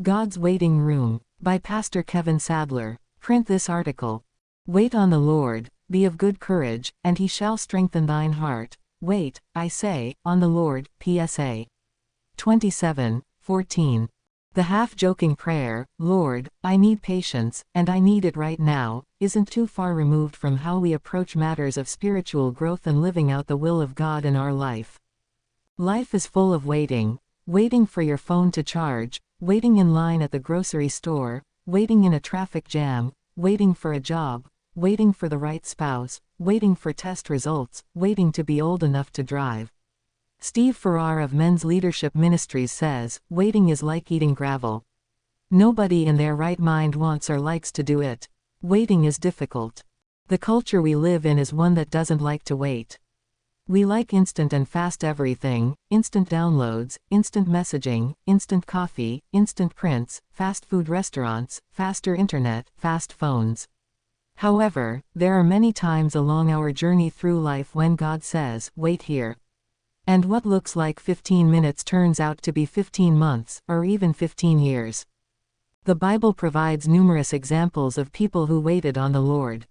God's Waiting Room, by Pastor Kevin Sadler. Print this article. Wait on the Lord, be of good courage, and he shall strengthen thine heart. Wait, I say, on the Lord. PSA 27:14. The half-joking prayer, "Lord, I need patience, and I need it right now," isn't too far removed from how we approach matters of spiritual growth and living out the will of God in our life. Life is full of waiting. Waiting for your phone to charge, waiting in line at the grocery store, waiting in a traffic jam, waiting for a job, waiting for the right spouse, waiting for test results, waiting to be old enough to drive. Steve Farrar of Men's Leadership Ministries says, waiting is like eating gravel. Nobody in their right mind wants or likes to do it. Waiting is difficult. The culture we live in is one that doesn't like to wait. We like instant and fast everything: instant downloads, instant messaging, instant coffee, instant prints, fast food restaurants, faster internet, fast phones. However, there are many times along our journey through life when God says, "Wait here." And what looks like 15 minutes turns out to be 15 months, or even 15 years. The Bible provides numerous examples of people who waited on the Lord.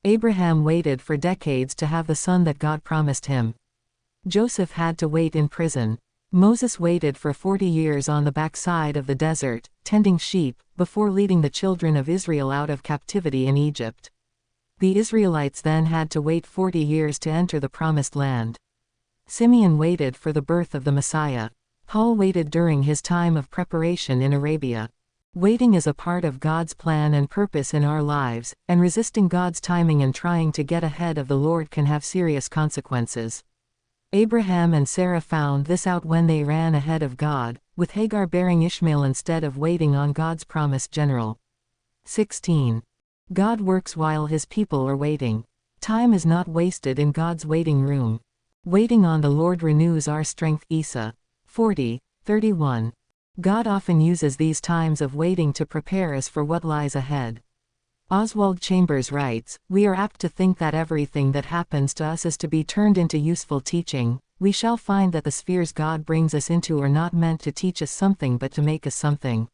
Abraham waited for decades to have the son that God promised him. Joseph had to wait in prison. Moses waited for 40 years on the backside of the desert, tending sheep, before leading the children of Israel out of captivity in Egypt. The Israelites then had to wait 40 years to enter the Promised Land. Simeon waited for the birth of the Messiah. Paul waited during his time of preparation in Arabia. Waiting is a part of God's plan and purpose in our lives, and resisting God's timing and trying to get ahead of the Lord can have serious consequences. Abraham and Sarah found this out when they ran ahead of God, with Hagar bearing Ishmael instead of waiting on God's promised general. 16. God works while his people are waiting. Time is not wasted in God's waiting room. Waiting on the Lord renews our strength. Isa 40:31. God often uses these times of waiting to prepare us for what lies ahead. Oswald Chambers writes, "We are apt to think that everything that happens to us is to be turned into useful teaching. We shall find that the spheres God brings us into are not meant to teach us something but to make us something.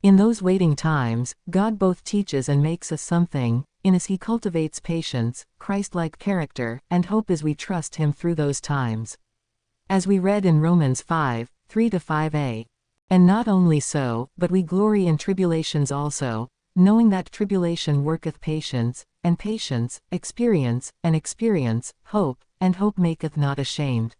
In those waiting times, God both teaches and makes us something, in as he cultivates patience, Christ-like character, and hope as we trust him through those times." As we read in Romans 5:3-5a. And not only so, but we glory in tribulations also, knowing that tribulation worketh patience, and patience, experience, and experience, hope, and hope maketh not ashamed.